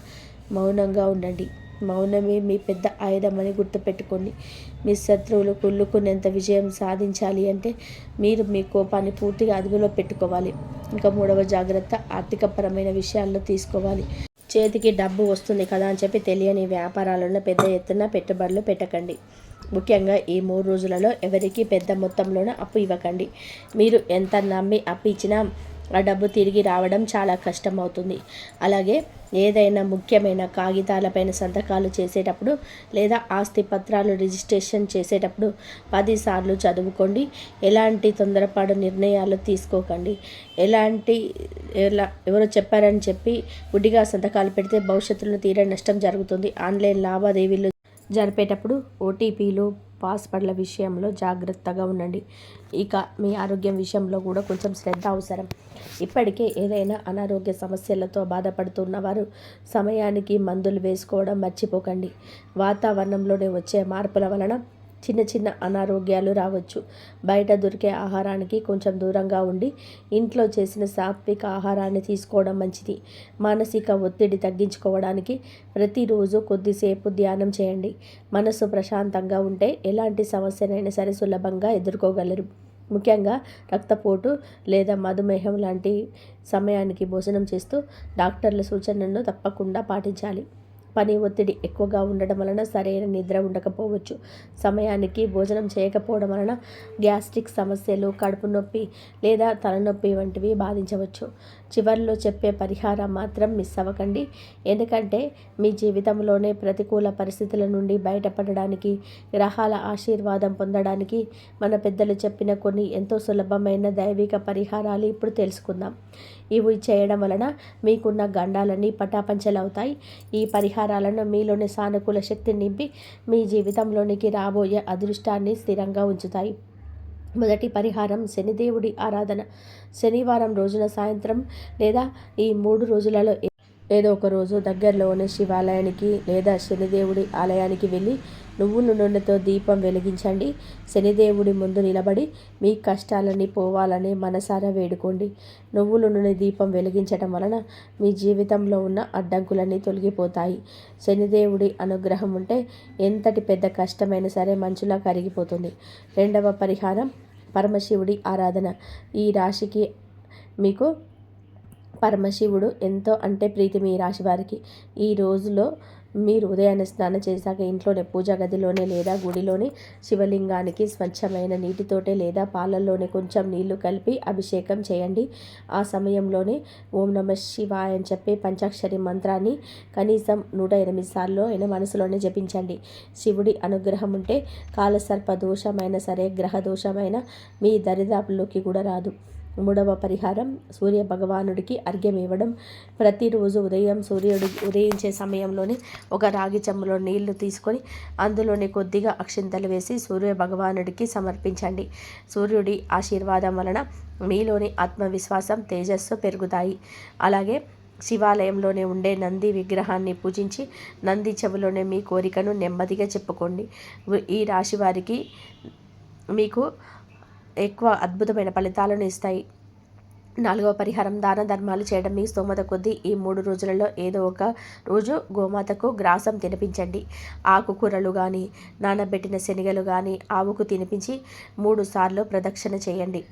మౌనంగా ఉండండి. మౌనమే మీ పెద్ద ఆయుధమని గుర్తుపెట్టుకోండి. మీ శత్రువులు కుళ్ళుకునేంత విజయం సాధించాలి అంటే మీరు మీ కోపాన్ని పూర్తిగా అదుపులో పెట్టుకోవాలి. ఇంకా 3వ జాగ్రత్త, ఆర్థికపరమైన విషయాల్లో తీసుకోవాలి. చేతికి డబ్బు వస్తుంది కదా అని చెప్పి తెలియని వ్యాపారాలలో పెద్ద ఎత్తున పెట్టుబడులు పెట్టకండి. ముఖ్యంగా ఈ 3 రోజులలో ఎవరికి పెద్ద మొత్తంలోన అప్పు ఇవ్వకండి. మీరు ఎంత నమ్మి అప్పు ఇచ్చినా ఆ డబ్బు తిరిగి రావడం చాలా కష్టమవుతుంది. అలాగే ఏదైనా ముఖ్యమైన కాగితాలపైన సంతకాలు చేసేటప్పుడు లేదా ఆస్తి పత్రాలు రిజిస్ట్రేషన్ చేసేటప్పుడు 10 సార్లు చదువుకోండి. ఎలాంటి తొందరపాటు నిర్ణయాలు తీసుకోకండి. ఎవరో చెప్పారని చెప్పి గుడ్డిగా సంతకాలు పెడితే భవిష్యత్తులో తీరని నష్టం జరుగుతుంది. ఆన్లైన్ లావాదేవీలు జరిపేటప్పుడు ఓటీపీలు, పాస్వర్డ్ల విషయంలో జాగ్రత్తగా ఉండండి. ఇక మీ ఆరోగ్యం విషయంలో కూడా కొంచెం శ్రద్ధ అవసరం. ఇప్పటికే ఏదైనా అనారోగ్య సమస్యలతో బాధపడుతున్న వారు సమయానికి మందులు వేసుకోవడం మర్చిపోకండి. వాతావరణంలోనే వచ్చే మార్పుల వలన చిన్న చిన్న అనారోగ్యాలు రావచ్చు. బయట దొరికే ఆహారానికి కొంచెం దూరంగా ఉండి ఇంట్లో చేసిన సాత్విక ఆహారాన్ని తీసుకోవడం మంచిది. మానసిక ఒత్తిడి తగ్గించుకోవడానికి ప్రతిరోజు కొద్దిసేపు ధ్యానం చేయండి. మనసు ప్రశాంతంగా ఉంటే ఎలాంటి సమస్యనైనా సరే సులభంగా ఎదుర్కోగలరు. ముఖ్యంగా రక్తపోటు లేదా మధుమేహం లాంటి సమయానికి భోజనం చేస్తూ డాక్టర్ల సూచనలను తప్పకుండా పాటించాలి. పని ఒత్తిడి ఎక్కువగా ఉండడం వలన సరైన నిద్ర ఉండకపోవచ్చు. సమయానికి భోజనం చేయకపోవడం వలన గ్యాస్ట్రిక్ సమస్యలు, కడుపు నొప్పి లేదా తలనొప్పి వంటివి బాధించవచ్చు. చివరిలో చెప్పే పరిహారం మాత్రం మిస్ అవ్వకండి. ఎందుకంటే మీ జీవితంలోనే ప్రతికూల పరిస్థితుల నుండి బయటపడడానికి, గ్రహాల ఆశీర్వాదం పొందడానికి మన పెద్దలు చెప్పిన కొన్ని ఎంతో సులభమైన దైవిక పరిహారాలు ఇప్పుడు తెలుసుకుందాం. ఇవి చేయడం వలన మీకున్న గండాలన్నీ పటాపంచలవుతాయి. ఈ పరిహారాలను మీలోని సానుకూల శక్తిని నింపి మీ జీవితంలోనికి రాబోయే అదృష్టాన్ని స్థిరంగా ఉంచుతాయి. మొదటి పరిహారం, శనిదేవుడి ఆరాధన. శనివారం రోజున సాయంత్రం లేదా ఈ 3 రోజులలో ఏదో ఒక రోజు దగ్గరలోని శివాలయానికి లేదా శనిదేవుడి ఆలయానికి వెళ్ళి నువ్వుల నూనెతో దీపం వెలిగించండి. శనిదేవుడి ముందు నిలబడి మీ కష్టాలన్నీ పోవాలని మనసారా వేడుకోండి. నువ్వుల నూనె దీపం వెలిగించడం వలన మీ జీవితంలో ఉన్న అడ్డంకులన్నీ తొలగిపోతాయి. శనిదేవుడి అనుగ్రహం ఉంటే ఎంతటి పెద్ద కష్టమైనా సరే మంచులా కరిగిపోతుంది. రెండవ పరిహారం, పరమశివుడి ఆరాధన. ఈ రాశికి మీకు పరమశివుడు ఎంతో అంటే ప్రీతి మీ రాశి వారికి. ఈ రోజులో మీరు ఉదయాన్నే స్నానం చేశాక ఇంట్లోనే పూజా గదిలోనే లేదా గుడిలోని శివలింగానికి స్వచ్ఛమైన నీటితోటే లేదా పాలల్లోనే కొంచెం నీళ్లు కలిపి అభిషేకం చేయండి. ఆ సమయంలోనే ఓం నమ శివాయ అని చెప్పే పంచాక్షరి మంత్రాన్ని కనీసం 108 సార్లు అయినా మనసులోనే జపించండి. శివుడి అనుగ్రహం ఉంటే కాలసర్ప దోషమైనా సరే, గ్రహ దోషమైన మీ దరిదాపుల్లోకి కూడా రాదు. 3వ పరిహారం, సూర్య భగవానుడికి అర్ఘ్యం ఇవ్వడం. ప్రతిరోజు ఉదయం సూర్యుడు ఉదయించే సమయంలోనే ఒక రాగి చెంబులో నీళ్లు తీసుకొని అందులోనే కొద్దిగా అక్షింతలు వేసి సూర్య భగవానుడికి సమర్పించండి. సూర్యుడి ఆశీర్వాదం వలన మీలోని ఆత్మవిశ్వాసం, తేజస్సు పెరుగుతాయి. అలాగే శివాలయంలోనే ఉండే నంది విగ్రహాన్ని పూజించి నంది చెవులోనే మీ కోరికను నెమ్మదిగా చెప్పుకోండి. ఈ రాశి వారికి మీకు ఎక్కువ అద్భుతమైన ఫలితాలను ఇస్తాయి. 4వ పరిహారం, దాన ధర్మాలు చేయడం. మీ స్తోమత కొద్దీ ఈ 3 రోజులలో ఏదో ఒక రోజు గోమాతకు గ్రాసం తినిపించండి. ఆకుకూరలు కానీ, నానబెట్టిన శనగలు కానీ ఆవుకు తినిపించి 3 సార్లు ప్రదక్షిణ చేయండి.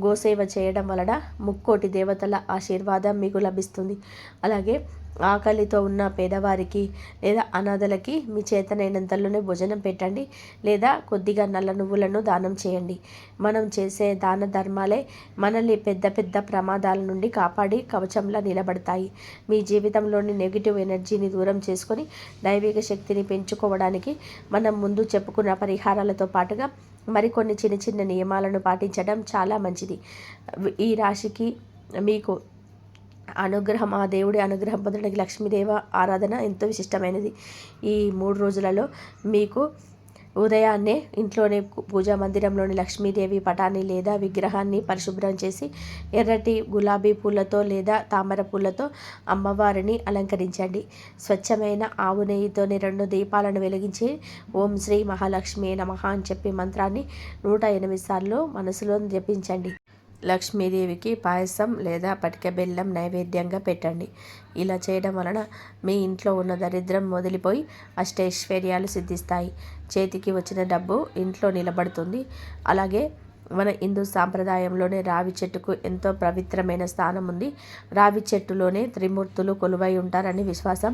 గోసేవ చేయడం వలన ముక్కోటి దేవతల ఆశీర్వాదం మీకు లభిస్తుంది. అలాగే ఆకలితో ఉన్న పేదవారికి లేదా అనాథలకి మీ చేతనైనంతలోనే భోజనం పెట్టండి, లేదా కొద్దిగా నల్ల నువ్వులను దానం చేయండి. మనం చేసే దాన ధర్మాలే మనల్ని పెద్ద పెద్ద ప్రమాదాల నుండి కాపాడి కవచంలా నిలబడతాయి. మీ జీవితంలోని నెగిటివ్ ఎనర్జీని దూరం చేసుకొని దైవిక శక్తిని పెంచుకోవడానికి మనం ముందు చెప్పుకున్న పరిహారాలతో పాటుగా మరికొన్ని చిన్న చిన్న నియమాలను పాటించడం చాలా మంచిది. ఈ రాశికి మీకు అనుగ్రహం, ఆ దేవుడి అనుగ్రహం పొందడానికి లక్ష్మీదేవ ఆరాధన ఎంతో విశిష్టమైనది. ఈ 3 రోజులలో మీకు ఉదయాన్నే ఇంట్లోనే పూజా మందిరంలోని లక్ష్మీదేవి పటాన్ని లేదా విగ్రహాన్ని పరిశుభ్రం చేసి ఎర్రటి గులాబీ పూలతో లేదా తామర పూలతో అమ్మవారిని అలంకరించండి. స్వచ్ఛమైన ఆవు నెయ్యితోని 2 దీపాలను వెలిగించి ఓం శ్రీ మహాలక్ష్మి నమః అని చెప్పి మంత్రాన్ని 108 సార్లు మనసులో జపించండి. లక్ష్మీదేవికి పాయసం లేదా పటిక బెల్లం నైవేద్యంగా పెట్టండి. ఇలా చేయడం వలన మీ ఇంట్లో ఉన్న దరిద్రం వదిలిపోయి అష్టైశ్వర్యాలు సిద్ధిస్తాయి. చేతికి వచ్చిన డబ్బు ఇంట్లో నిలబడుతుంది. అలాగే మన హిందూ సాంప్రదాయంలోనే రావి చెట్టుకు ఎంతో పవిత్రమైన స్థానం ఉంది. రావి చెట్టులోనే త్రిమూర్తులు కొలువై ఉంటారని విశ్వాసం.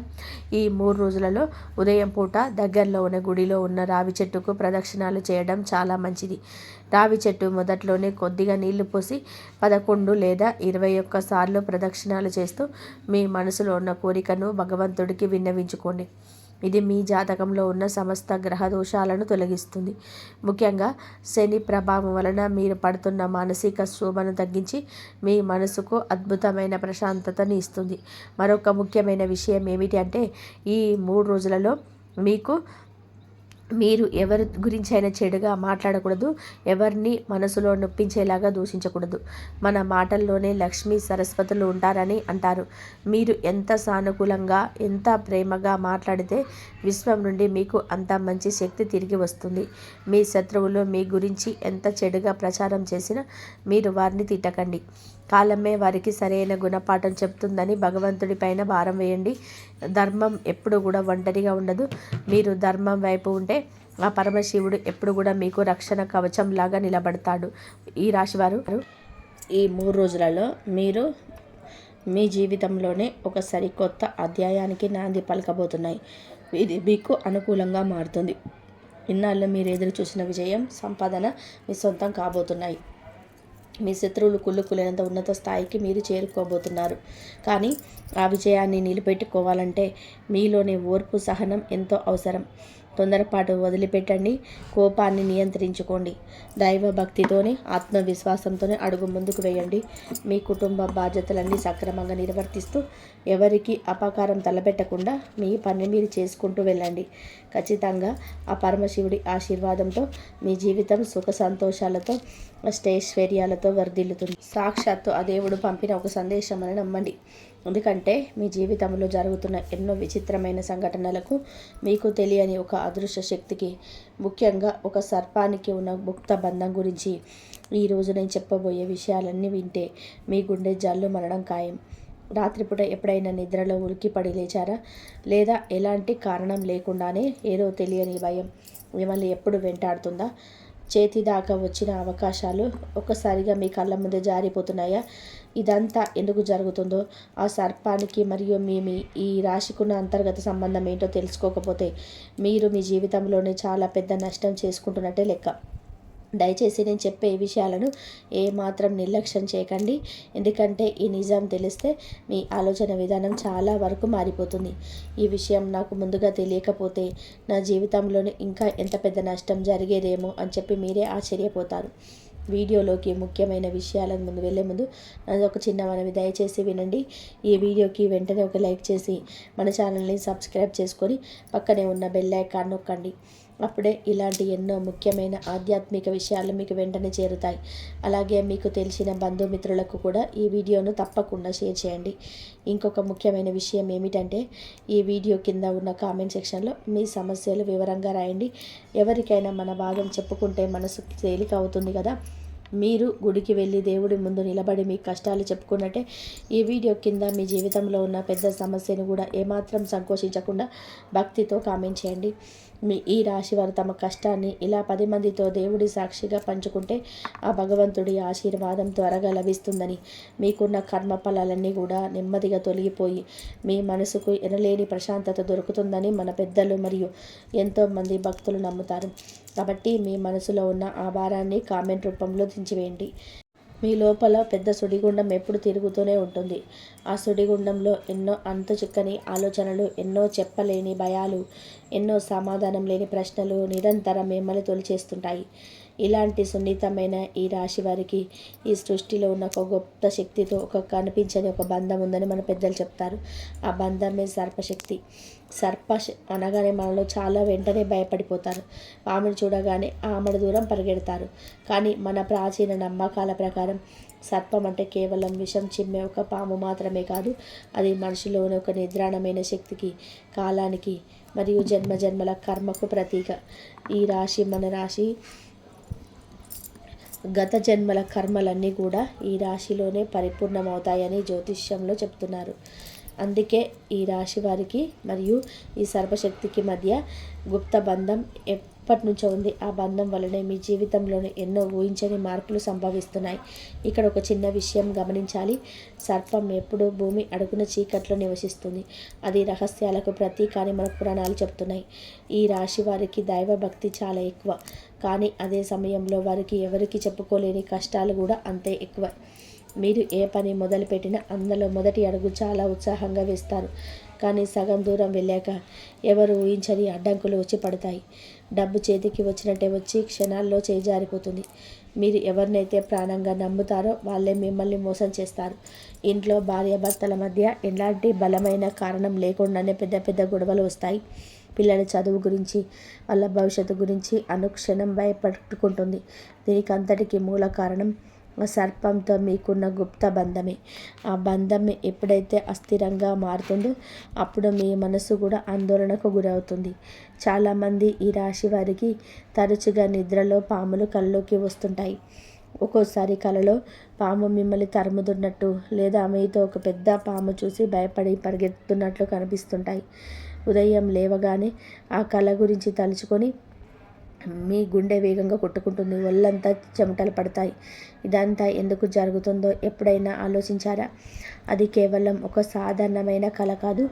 ఈ 3 రోజులలో ఉదయం పూట దగ్గరలో ఉన్న గుడిలో ఉన్న రావి చెట్టుకు ప్రదక్షిణాలు చేయడం చాలా మంచిది. రావి చెట్టు మొదట్లోనే కొద్దిగా నీళ్లు పోసి 11 లేదా 21 సార్లు ప్రదక్షిణాలు చేస్తూ మీ మనసులో ఉన్న కోరికను భగవంతుడికి విన్నవించుకోండి. ఇది మీ జాతకంలో ఉన్న సమస్త గ్రహ దోషాలను తొలగిస్తుంది. ముఖ్యంగా శని ప్రభావం వలన మీరు పడుతున్న మానసిక శోభను తగ్గించి మీ మనసుకు అద్భుతమైన ప్రశాంతతని ఇస్తుంది. మరొక ముఖ్యమైన విషయం ఏమిటి అంటే, ఈ 3 రోజులలో మీరు ఎవరి గురించి అయినా చెడుగా మాట్లాడకూడదు. ఎవరిని మనసులో నొప్పించేలాగా దూషించకూడదు. మన మాటల్లోనే లక్ష్మీ సరస్వతులు ఉంటారని అంటారు. మీరు ఎంత సానుకూలంగా, ఎంత ప్రేమగా మాట్లాడితే విశ్వం నుండి మీకు అంత మంచి శక్తి తిరిగి వస్తుంది. మీ శత్రువులు మీ గురించి ఎంత చెడుగా ప్రచారం చేసినా మీరు వారిని తిట్టకండి. కాలమే వారికి సరైన గుణపాఠం చెప్తుందని భగవంతుడి పైన భారం వేయండి. ధర్మం ఎప్పుడు కూడా ఒంటరిగా ఉండదు. మీరు ధర్మం వైపు ఉంటే ఆ పరమశివుడు ఎప్పుడు కూడా మీకు రక్షణ కవచం లాగా నిలబడతాడు. ఈ రాశివారు ఈ 3 రోజులలో మీరు మీ జీవితంలోనే ఒక సరికొత్త అధ్యాయానికి నాంది పలకబోతున్నాయి. ఇది మీకు అనుకూలంగా మారుతుంది. ఇన్నాళ్ళు మీరు ఎదురు చూసిన విజయం, సంపాదన మీ సొంతం కాబోతున్నాయి. మీ శత్రువులు కుళ్ళుకులేనంత ఉన్నత స్థాయికి మీరు చేరుకోబోతున్నారు. కానీ ఆ విజయాన్ని నిలబెట్టుకోవాలంటే మీలోని ఓర్పు, సహనం ఎంతో అవసరం. తొందరపాటు వదిలిపెట్టండి. కోపాన్ని నియంత్రించుకోండి. దైవ భక్తితోనే, ఆత్మవిశ్వాసంతోనే అడుగు ముందుకు వేయండి. మీ కుటుంబ బాధ్యతలన్నీ సక్రమంగా నిర్వర్తిస్తూ ఎవరికి అపకారం తలపెట్టకుండా మీ పని మీరు చేసుకుంటూ వెళ్ళండి. ఖచ్చితంగా ఆ పరమశివుడి ఆశీర్వాదంతో మీ జీవితం సుఖ సంతోషాలతో, అష్టైశ్వర్యాలతో వర్ధిల్లుతుంది. సాక్షాత్తు ఆ దేవుడు పంపిన ఒక సందేశం అని నమ్మండి. ఎందుకంటే మీ జీవితంలో జరుగుతున్న ఎన్నో విచిత్రమైన సంఘటనలకు మీకు తెలియని ఒక అదృశ్య శక్తికి, ముఖ్యంగా ఒక సర్పానికి ఉన్న ముక్త బంధం గురించి ఈరోజు నేను చెప్పబోయే విషయాలన్నీ వింటే మీ గుండె జల్లు మనడం ఖాయం. రాత్రిపూట ఎప్పుడైనా నిద్రలో ఉలిక్కిపడి లేచారా? లేదా ఎలాంటి కారణం లేకుండానే ఏదో తెలియని భయం మిమ్మల్ని ఎప్పుడు వెంటాడుతుందా? చేతి దాకా వచ్చిన అవకాశాలు ఒక్కసారిగా మీ కళ్ళ ముందే జారిపోతున్నాయా? ఇదంతా ఎందుకు జరుగుతుందో ఆ సర్పానికి మరియు మీ ఈ రాశికున్న అంతర్గత సంబంధం ఏంటో తెలుసుకోకపోతే మీరు మీ జీవితంలోనే చాలా పెద్ద నష్టం చేసుకుంటున్నట్టే లెక్క. దయచేసి నేను చెప్పే ఈ విషయాలను ఏమాత్రం నిర్లక్ష్యం చేయకండి. ఎందుకంటే ఈ నిజం తెలిస్తే మీ ఆలోచన విధానం చాలా వరకు మారిపోతుంది. ఈ విషయం నాకు ముందుగా తెలియకపోతే నా జీవితంలోనే ఇంకా ఎంత పెద్ద నష్టం జరిగేదేమో అని చెప్పి మీరే ఆశ్చర్యపోతారు. వీడియోలోకి ముఖ్యమైన విషయాలకు ముందు వెళ్ళే ముందు నాది ఒక చిన్న మనవి, దయచేసి వినండి. ఈ వీడియోకి వెంటనే ఒక లైక్ చేసి మన ఛానల్ని సబ్స్క్రైబ్ చేసుకొని పక్కనే ఉన్న బెల్ ఐకాన్ నొక్కండి. అప్పుడే ఇలాంటి ఎన్నో ముఖ్యమైన ఆధ్యాత్మిక విషయాలు మీకు వెంటనే చేరుతాయి. అలాగే మీకు తెలిసిన బంధుమిత్రులకు కూడా ఈ వీడియోను తప్పకుండా షేర్ చేయండి. ఇంకొక ముఖ్యమైన విషయం ఏమిటంటే ఈ వీడియో కింద ఉన్న కామెంట్ సెక్షన్లో మీ సమస్యలు వివరంగా రాయండి. ఎవరికైనా మన బాధను చెప్పుకుంటే మనసు తేలిక అవుతుంది కదా. మీరు గుడికి వెళ్ళి దేవుడి ముందు నిలబడి మీ కష్టాలు చెప్పుకున్నట్టే ఈ వీడియో కింద మీ జీవితంలో ఉన్న పెద్ద సమస్యను కూడా ఏమాత్రం సంకోచించకుండా భక్తితో కామెంట్ చేయండి. ఈ రాశి వారు తమ కష్టాన్ని ఇలా 10 మందితో దేవుడి సాక్షిగా పంచుకుంటే ఆ భగవంతుడి ఆశీర్వాదం త్వరగా లభిస్తుందని, మీకున్న కర్మ ఫలాలన్నీ కూడా నెమ్మదిగా తొలగిపోయి మీ మనసుకు ఎనలేని ప్రశాంతత దొరుకుతుందని మన పెద్దలు మరియు ఎంతోమంది భక్తులు నమ్ముతారు. కాబట్టి మీ మనసులో ఉన్న ఆ భారాన్ని కామెంట్ రూపంలో దించివేయండి. మీ లోపల పెద్ద సుడిగుండం ఎప్పుడు తిరుగుతూనే ఉంటుంది. ఆ సుడిగుండంలో ఎన్నో అంతుచిక్కని ఆలోచనలు, ఎన్నో చెప్పలేని భయాలు, ఎన్నో సమాధానం లేని ప్రశ్నలు నిరంతరం మిమ్మల్ని తొలిచేస్తుంటాయి. ఇలాంటి సున్నితమైన ఈ రాశి వారికి ఈ సృష్టిలో ఉన్న ఒక గొప్ప శక్తితో ఒక కనిపించని ఒక బంధం ఉందని మన పెద్దలు చెప్తారు. ఆ బంధమే సర్పశక్తి. అనగానే మనలో చాలా వెంటనే భయపడిపోతారు. పామును చూడగానే ఆమడ దూరం పరిగెడతారు. కానీ మన ప్రాచీన నమ్మకాల ప్రకారం సర్పం అంటే కేవలం విషం చిమ్మే ఒక పాము మాత్రమే కాదు. అది మనిషిలోని ఒక నిద్రాణమైన శక్తికి, కాలానికి మరియు జన్మజన్మల కర్మకు ప్రతీక. ఈ రాశి మన రాశి గత జన్మల కర్మలన్నీ కూడా ఈ రాశిలోనే పరిపూర్ణమవుతాయని జ్యోతిష్యంలో చెప్తున్నారు. అందుకే ఈ రాశి వారికి మరియు ఈ సర్పశక్తికి మధ్య గుప్త బంధం ఎప్పటి నుంచో ఉంది. ఆ బంధం వలనే మీ జీవితంలోని ఎన్నో ఊహించని మార్పులు సంభవిస్తున్నాయి. ఇక్కడ ఒక చిన్న విషయం గమనించాలి. సర్పం ఎప్పుడూ భూమి అడుగున చీకట్లో నివసిస్తుంది. అది రహస్యాలకు ప్రతీక అని మన పురాణాలు చెప్తున్నాయి. ఈ రాశి వారికి దైవభక్తి చాలా ఎక్కువ. కానీ అదే సమయంలో వారికి ఎవరికి చెప్పుకోలేని కష్టాలు కూడా అంతే ఎక్కువ. మీరు ఏ పని మొదలుపెట్టినా అందులో మొదటి అడుగు చాలా ఉత్సాహంగా వేస్తారు. కానీ సగం దూరం వెళ్ళాక ఎవరు ఊహించని అడ్డంకులు వచ్చి పడతాయి. డబ్బు చేతికి వచ్చినట్టే వచ్చి క్షణాల్లో చేజారిపోతుంది. మీరు ఎవరినైతే ప్రాణంగా నమ్ముతారో వాళ్ళే మిమ్మల్ని మోసం చేస్తారు. ఇంట్లో భార్యాభర్తల మధ్య ఎలాంటి బలమైన కారణం లేకుండానే పెద్ద పెద్ద గొడవలు వస్తాయి. పిల్లల చదువు గురించి, వాళ్ళ భవిష్యత్తు గురించి అనుక్షణం భయపట్టుకుంటుంది. దీనికి అంతటికి మూల కారణం ఆ సర్పంతో మీకున్న గుప్త బంధమే. ఆ బంధం ఎప్పుడైతే అస్థిరంగా మారుతుందో అప్పుడు మీ మనసు కూడా ఆందోళనకు గురవుతుంది. చాలామంది ఈ రాశి వారికి తరచుగా నిద్రలో పాములు కల్లోకి వస్తుంటాయి. ఒక్కోసారి కలలో పాము మిమ్మల్ని తరుముతున్నట్టు లేదా మీతో ఒక పెద్ద పాము చూసి భయపడి పరిగెత్తుతున్నట్లు కనిపిస్తుంటాయి. ఉదయం లేవగానే ఆ కళ గురించి తలుచుకొని మీ గుండె వేగంగా కొట్టుకుంటుంది. ఒళ్ళంతా చెమటలు పడతాయి. ఇదంతా ఎందుకు జరుగుతుందో ఎప్పుడైనా ఆలోచించారా? అది కేవలం ఒక సాధారణమైన కళ కాదు.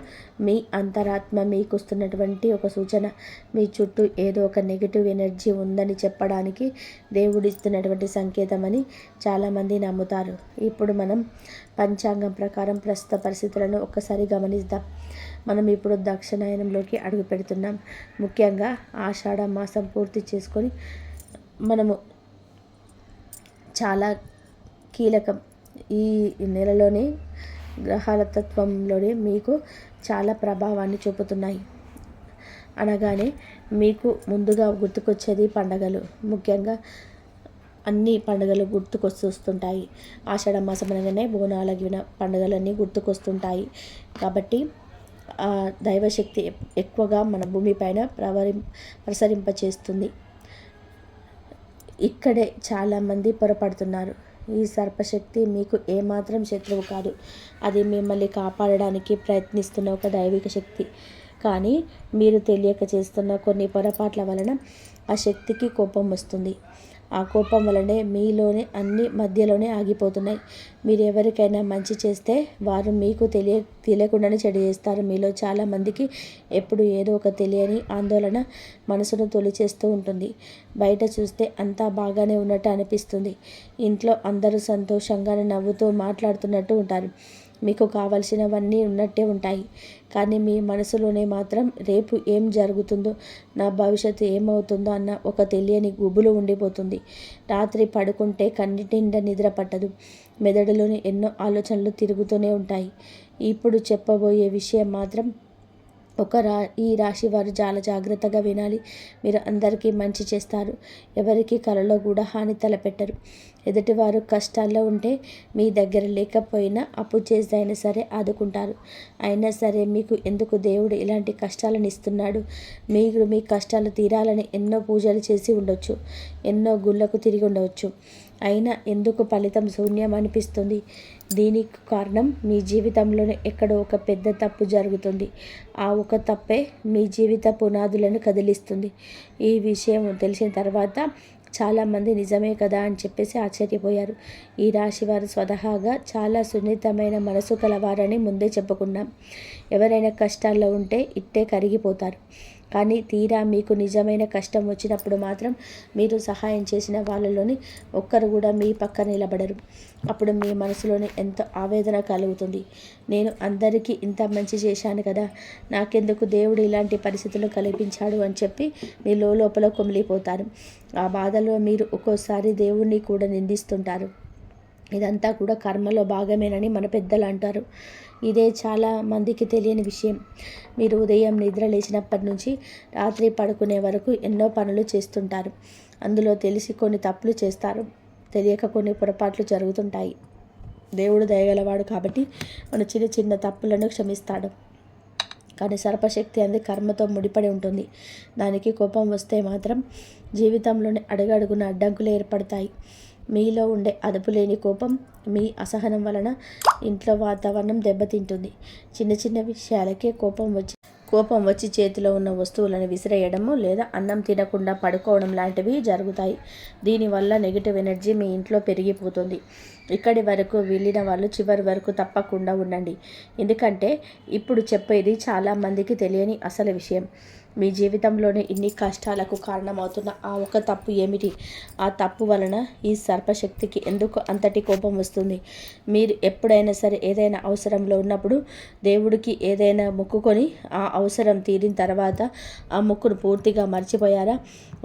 మీ అంతరాత్మ మీకు ఇస్తున్నటువంటి ఒక సూచన. మీ చుట్టూ ఏదో ఒక నెగిటివ్ ఎనర్జీ ఉందని చెప్పడానికి దేవుడిస్తున్నటువంటి సంకేతమని చాలామంది నమ్ముతారు. ఇప్పుడు మనం పంచాంగం ప్రకారం ప్రస్తుత పరిస్థితులను ఒక్కసారి గమనిద్దాం. మనం ఇప్పుడు దక్షిణాయనంలోకి అడుగు పెడుతున్నాం. ముఖ్యంగా ఆషాఢ మాసం పూర్తి చేసుకొని మనము చాలా కీలకం. ఈ నెలలోనే గ్రహాల తత్వంలోనే మీకు చాలా ప్రభావాన్ని చూపుతున్నాయి. అనగానే మీకు ముందుగా గుర్తుకొచ్చేది పండగలు. ముఖ్యంగా అన్ని పండుగలు గుర్తుకొస్తుంటాయి. ఆషాఢ మాసం అనగానే బోనాల పండుగలన్నీ గుర్తుకొస్తుంటాయి. కాబట్టి దైవశక్తి ఎక్కువగా మన భూమిపైన ప్రసరింపచేస్తుంది. ఇక్కడే చాలామంది పొరపడుతున్నారు. ఈ సర్పశక్తి మీకు ఏమాత్రం శత్రువు కాదు. అది మిమ్మల్ని కాపాడడానికి ప్రయత్నిస్తున్న ఒక దైవిక శక్తి. కానీ మీరు తెలియక చేస్తున్న కొన్ని పొరపాట్ల వలన ఆ శక్తికి కోపం వస్తుంది. ఆ కోపం వలనే మీలోనే అన్ని మధ్యలోనే ఆగిపోతున్నాయి. మీరు ఎవరికైనా మంచి చేస్తే వారు మీకు తెలియకుండానే చెడు చేస్తారు. మీలో చాలామందికి ఎప్పుడు ఏదో ఒక తెలియని ఆందోళన మనసును తొలిచేస్తూ ఉంటుంది. బయట చూస్తే అంతా బాగానే ఉన్నట్టు అనిపిస్తుంది. ఇంట్లో అందరూ సంతోషంగానే నవ్వుతూ మాట్లాడుతున్నట్టు ఉంటారు. మీకు కావలసినవన్నీ ఉన్నట్టే ఉంటాయి. కానీ మీ మనసులోనే మాత్రం రేపు ఏం జరుగుతుందో, నా భవిష్యత్తు ఏమవుతుందో అన్న ఒక తెలియని గుబులు ఉండిపోతుంది. రాత్రి పడుకుంటే కన్నిటి నిండా నిద్ర పట్టదు. మెదడులోని ఎన్నో ఆలోచనలు తిరుగుతూనే ఉంటాయి. ఇప్పుడు చెప్పబోయే విషయం మాత్రం ఈ రాశి వారు చాలా జాగ్రత్తగా వినాలి. మీరు అందరికీ మంచి చేస్తారు. ఎవరికి కలలో కూడా హాని తలపెట్టరు. ఎదుటివారు కష్టాల్లో ఉంటే మీ దగ్గర లేకపోయినా అప్పు చేసి అయినా సరే ఆదుకుంటారు. అయినా సరే మీకు ఎందుకు దేవుడు ఇలాంటి కష్టాలను ఇస్తున్నాడు? మీరు మీ కష్టాలు తీరాలని ఎన్నో పూజలు చేసి ఉండొచ్చు, ఎన్నో గుళ్ళకు తిరిగి ఉండవచ్చు. అయినా ఎందుకు ఫలితం శూన్యం అనిపిస్తుంది? దీనికి కారణం మీ జీవితంలోనే ఎక్కడో ఒక పెద్ద తప్పు జరుగుతుంది. ఆ ఒక తప్పే మీ జీవిత పునాదులను కదిలిస్తుంది. ఈ విషయం తెలిసిన తర్వాత చాలామంది నిజమే కదా అని చెప్పేసి ఆశ్చర్యపోయారు. ఈ రాశి వారు స్వతహాగా చాలా సున్నితమైన మనసు కలవారని ముందే చెప్పుకున్నాం. ఎవరైనా కష్టాల్లో ఉంటే ఇట్టే కరిగిపోతారు. కానీ తీరా మీకు నిజమైన కష్టం వచ్చినప్పుడు మాత్రం మీరు సహాయం చేసిన వాళ్ళలోని ఒక్కరు కూడా మీ పక్క నిలబడరు. అప్పుడు మీ మనసులోని ఎంతో ఆవేదన కలుగుతుంది. నేను అందరికీ ఇంత మంచి చేశాను కదా, నాకెందుకు దేవుడు ఇలాంటి పరిస్థితులు కల్పించాడు అని చెప్పి మీ లోపల కుమిలిపోతారు. ఆ బాధలో మీరు ఒక్కోసారి దేవుణ్ణి కూడా నిందిస్తుంటారు. ఇదంతా కూడా కర్మలో భాగమేనని మన పెద్దలు అంటారు. ఇదే చాలా మందికి తెలియని విషయం. మీరు ఉదయం నిద్ర లేచినప్పటి నుంచి రాత్రి పడుకునే వరకు ఎన్నో పనులు చేస్తుంటారు. అందులో తెలిసి కొన్ని తప్పులు చేస్తారు, తెలియక కొన్ని పొరపాట్లు జరుగుతుంటాయి. దేవుడు దయగలవాడు కాబట్టి మన చిన్న చిన్న తప్పులను క్షమిస్తాడు. కానీ సర్పశక్తి అనేది కర్మతో ముడిపడి ఉంటుంది. దానికి కోపం వస్తే మాత్రం జీవితంలోని అడుగడుగున అడ్డంకులు ఏర్పడతాయి. మీలో ఉండే అదుపులేని కోపం, మీ అసహనం వలన ఇంట్లో వాతావరణం దెబ్బతింటుంది. చిన్న చిన్న విషయాలకే కోపం వచ్చి చేతిలో ఉన్న వస్తువులను విసిరేయడము లేదా అన్నం తినకుండా పడుకోవడం లాంటివి జరుగుతాయి. దీనివల్ల నెగిటివ్ ఎనర్జీ మీ ఇంట్లో పెరిగిపోతుంది. ఇక్కడి వరకు వెళ్ళిన వాళ్ళు చివరి వరకు తప్పకుండా ఉండండి. ఎందుకంటే ఇప్పుడు చెప్పేది చాలామందికి తెలియని అసలు విషయం. మీ జీవితంలోని ఇన్ని కష్టాలకు కారణమవుతున్న ఆ ఒక తప్పు ఏమిటి? ఆ తప్పు వలన ఈ సర్పశక్తికి ఎందుకు అంతటి కోపం వస్తుంది? మీరు ఎప్పుడైనా సరే ఏదైనా అవసరంలో ఉన్నప్పుడు దేవుడికి ఏదైనా మొక్కుకొని ఆ అవసరం తీరిన తర్వాత ఆ మొక్కును పూర్తిగా మర్చిపోయారా?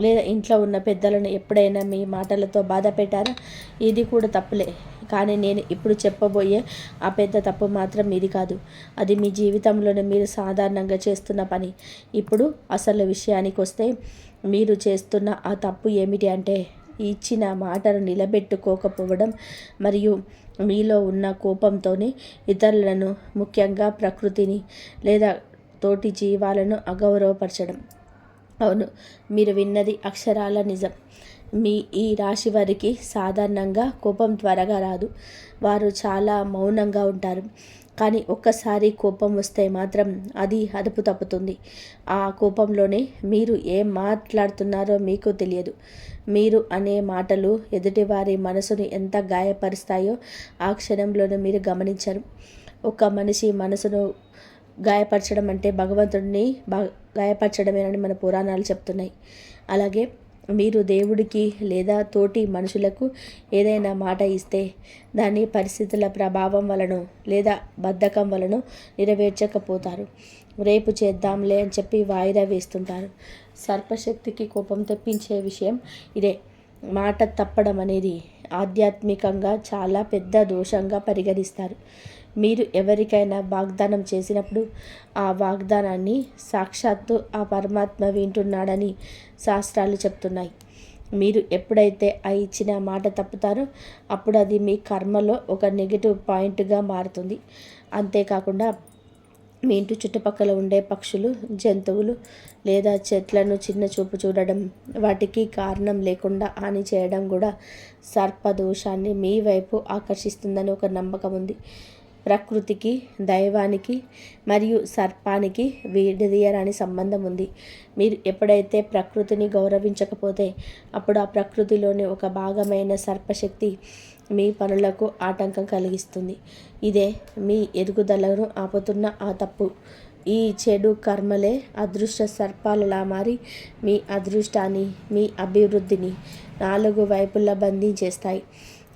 లేదా ఇంట్లో ఉన్న పెద్దలను ఎప్పుడైనా మీ మాటలతో బాధ పెట్టారా? ఇది కూడా తప్పులే. కానీ నేను ఇప్పుడు చెప్పబోయే ఆ పెద్ద తప్పు మాత్రం ఇది కాదు. అది మీ జీవితంలోనే మీరు సాధారణంగా చేస్తున్న పని. ఇప్పుడు అసలు విషయానికి వస్తే, మీరు చేస్తున్న ఆ తప్పు ఏమిటి అంటే ఇచ్చిన మాటను నిలబెట్టుకోకపోవడం మరియు మీలో ఉన్న కోపంతోనే ఇతరులను, ముఖ్యంగా ప్రకృతిని లేదా తోటి జీవాలను అగౌరవపరచడం. అవును, మీరు విన్నది అక్షరాల నిజం. ఈ రాశి వారికి సాధారణంగా కోపం త్వరగా రాదు. వారు చాలా మౌనంగా ఉంటారు. కానీ ఒక్కసారి కోపం వస్తే మాత్రం అది అదుపు తప్పుతుంది. ఆ కోపంలోనే మీరు ఏం మాట్లాడుతున్నారో మీకు తెలియదు. మీరు అనే మాటలు ఎదుటివారి మనసును ఎంత గాయపరుస్తాయో ఆ క్షణంలోనే మీరు గమనించరు. ఒక మనిషి మనసును గాయపరచడం అంటే భగవంతుడిని గాయపరచడమేనని మన పురాణాలు చెప్తున్నాయి. అలాగే మీరు దేవుడికి లేదా తోటి మనుషులకు ఏదైనా మాట ఇస్తే దాన్ని పరిస్థితుల ప్రభావం వలన లేదా బద్ధకం వలన నెరవేర్చకపోతారు. రేపు చేద్దాంలే అని చెప్పి వాయిదా వేస్తుంటారు. సర్పశక్తికి కోపం తెప్పించే విషయం ఇదే. మాట తప్పడం అనేది ఆధ్యాత్మికంగా చాలా పెద్ద దోషంగా పరిగణిస్తారు. మీరు ఎవరికైనా వాగ్దానం చేసినప్పుడు ఆ వాగ్దానాన్ని సాక్షాత్తు ఆ పరమాత్మ వింటున్నాడని శాస్త్రాలు చెప్తున్నాయి. మీరు ఎప్పుడైతే ఆ ఇచ్చిన మాట తప్పుతారో అప్పుడు అది మీ కర్మలో ఒక నెగిటివ్ పాయింట్గా మారుతుంది. అంతేకాకుండా మీ ఇంటి చుట్టుపక్కల ఉండే పక్షులు, జంతువులు లేదా చెట్లను చిన్న చూపు చూడడం, వాటికి కారణం లేకుండా హాని చేయడం కూడా సర్పదోషాన్ని మీ వైపు ఆకర్షిస్తుందని ఒక నమ్మకం ఉంది. ప్రకృతికి, దైవానికి మరియు సర్పానికి విడదీయరాని సంబంధం ఉంది. మీరు ఎప్పుడైతే ప్రకృతిని గౌరవించకపోతే అప్పుడు ఆ ప్రకృతిలోని ఒక భాగమైన సర్పశక్తి మీ పనులకు ఆటంకం కలిగిస్తుంది. ఇదే మీ ఎదుగుదలను ఆపుతున్న ఆ తప్పు. ఈ చెడు కర్మలే అదృష్ట సర్పాలలా మారి మీ అదృష్టాన్ని, మీ అభివృద్ధిని 4 వైపులా బంధించేస్తాయి.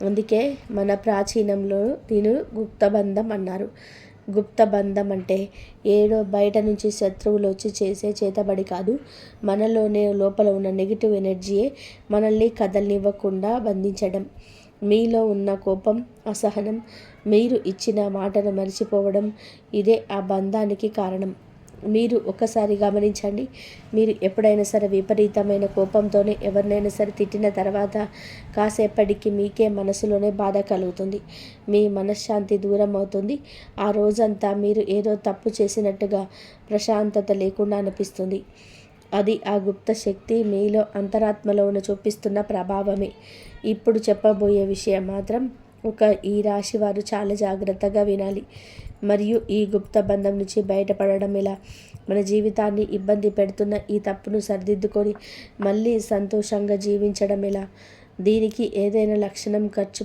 అందుకే మన ప్రాచీనంలో దీని గుప్తబంధం అన్నారు. గుప్తబంధం అంటే ఏడో బయట నుంచి శత్రువులు వచ్చి చేసే చేతబడి కాదు, మనలోనే లోపల ఉన్న నెగిటివ్ ఎనర్జీయే మనల్ని కదలనివ్వకుండా బంధించడం. మీలో ఉన్న కోపం, అసహనం, మీరు ఇచ్చిన మాటను మర్చిపోవడం, ఇదే ఆ బంధానికి కారణం. మీరు ఒకసారి గమనించండి. మీరు ఎప్పుడైనా సరే విపరీతమైన కోపంతోనే ఎవరినైనా సరే తిట్టిన తర్వాత కాసేపటికి మీకే మనసులోనే బాధ కలుగుతుంది. మీ మనశ్శాంతి దూరం అవుతుంది. ఆ రోజంతా మీరు ఏదో తప్పు చేసినట్టుగా ప్రశాంతత లేకుండా అనిపిస్తుంది. అది ఆ గుప్త శక్తి మీలో అంతరాత్మలో ఉన్న చూపిస్తున్న ప్రభావమే. ఇప్పుడు చెప్పబోయే విషయం మాత్రం ఈ రాశి వారు చాలా జాగ్రత్తగా వినాలి. మరియు ఈ గుప్త బంధం నుంచి బయటపడడం ఎలా, మన జీవితాన్ని ఇబ్బంది పెడుతున్న ఈ తప్పును సరిదిద్దుకొని మళ్ళీ సంతోషంగా జీవించడం ఎలా, దీనికి ఏదైనా లక్షలు ఖర్చు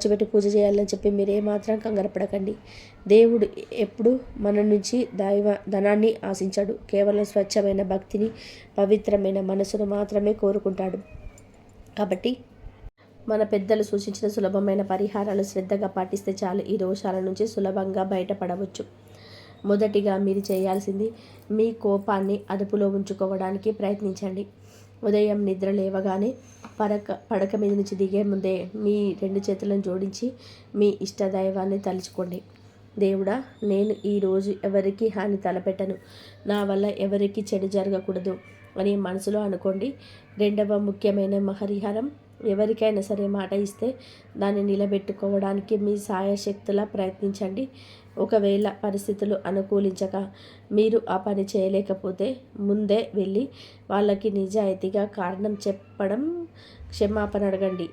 పెట్టి పూజ చేయాలని చెప్పి మీరేమాత్రం కంగారపడకండి. దేవుడు ఎప్పుడు మన నుంచి ధనాన్ని ఆశించాడు. కేవలం స్వచ్ఛమైన భక్తిని, పవిత్రమైన మనసును మాత్రమే కోరుకుంటాడు. కాబట్టి మన పెద్దలు సూచించిన సులభమైన పరిహారాలు శ్రద్ధగా పాటిస్తే చాలు ఈ దోషాల నుంచి సులభంగా బయటపడవచ్చు. మొదటిగా మీరు చేయాల్సింది మీ కోపాన్ని అదుపులో ఉంచుకోవడానికి ప్రయత్నించండి. ఉదయం నిద్ర లేవగానే పడక మీద నుంచి దిగే ముందే మీ 2 చేతులను జోడించి మీ ఇష్టదైవాన్ని తలుచుకోండి. దేవుడా, నేను ఈరోజు ఎవరికి హాని తలపెట్టను, నా వల్ల ఎవరికి చెడు జరగకూడదు అని మనసులో అనుకోండి. 2వ ముఖ్యమైన పరిహారం, ఎవరికైనా సరే మాట ఇస్తే దాన్ని నిలబెట్టుకోవడానికి మీ సాయశక్తులా ప్రయత్నించండి. ఒకవేళ పరిస్థితులు అనుకూలించక మీరు ఆ పని చేయలేకపోతే ముందే వెళ్ళి వాళ్ళకి నిజాయితీగా కారణం చెప్పడం, క్షమాపణ అడగండి.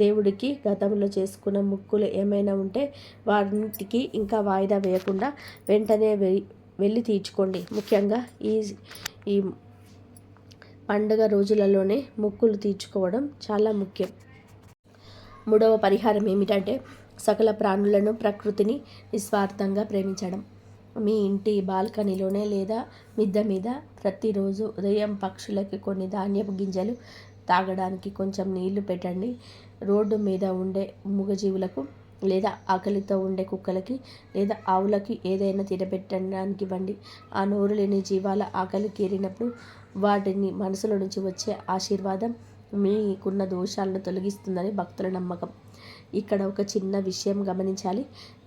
దేవుడికి గతంలో చేసుకున్న ముక్కులు ఏమైనా ఉంటే వాటికి ఇంకా వాయిదా వేయకుండా వెంటనే వెళ్ళి తీర్చుకోండి. ముఖ్యంగా ఈ పండుగ రోజులలోనే మొక్కులు తీర్చుకోవడం చాలా ముఖ్యం. 3వ పరిహారం ఏమిటంటే సకల ప్రాణులను, ప్రకృతిని నిస్వార్థంగా ప్రేమించడం. మీ ఇంటి బాల్కనీలోనే లేదా మిద్దె మీద ప్రతిరోజు ఉదయం పక్షులకి కొన్ని ధాన్యపు గింజలు, తాగడానికి కొంచెం నీళ్లు పెట్టండి. రోడ్డు మీద ఉండే మూగజీవులకు లేదా ఆకలితో ఉండే కుక్కలకి లేదా ఆవులకి ఏదైనా తినబెట్టడానికి ఇవ్వండి. ఆ నోరు లేని జీవాల ఆకలి తీరినప్పుడు వాటిని మనసులో నుంచి వచ్చే ఆశీర్వాదం మీకున్న దోషాలను తొలగిస్తుందని భక్తుల నమ్మకం. ఇక్కడ ఒక చిన్న విషయం గమనించాలి.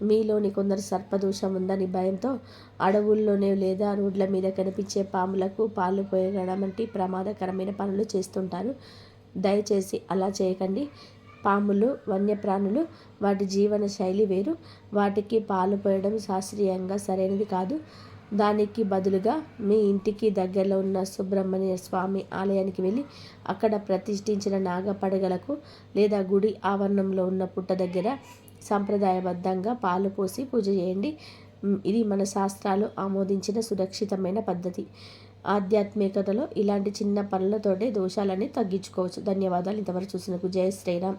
మీలోని కొందరు సర్పదోషం ఉందని భయంతో అడవుల్లోనే లేదా రోడ్ల మీద కనిపించే పాములకు పాలు పోయడం వంటి ప్రమాదకరమైన పనులు చేస్తుంటారు. దయచేసి అలా చేయకండి. పాములు వన్యప్రాణులు, వాటి జీవన శైలి వేరు. వాటికి పాలు పోయడం శాస్త్రీయంగా సరైనది కాదు. దానికి బదులుగా మీ ఇంటికి దగ్గరలో ఉన్న సుబ్రహ్మణ్య స్వామి ఆలయానికి వెళ్ళి అక్కడ ప్రతిష్ఠించిన నాగపడగలకు లేదా గుడి ఆవరణంలో ఉన్న పుట్ట దగ్గర సంప్రదాయబద్ధంగా పాలు పోసి పూజ చేయండి. ఇది మన శాస్త్రాలు ఆమోదించిన సురక్షితమైన పద్ధతి. ఆధ్యాత్మికతలో ఇలాంటి చిన్న పనులతోటే దోషాలన్నీ తగ్గించుకోవచ్చు. ధన్యవాదాలు. ఇంతవరకు చూసినందుకు జై శ్రీరామ్.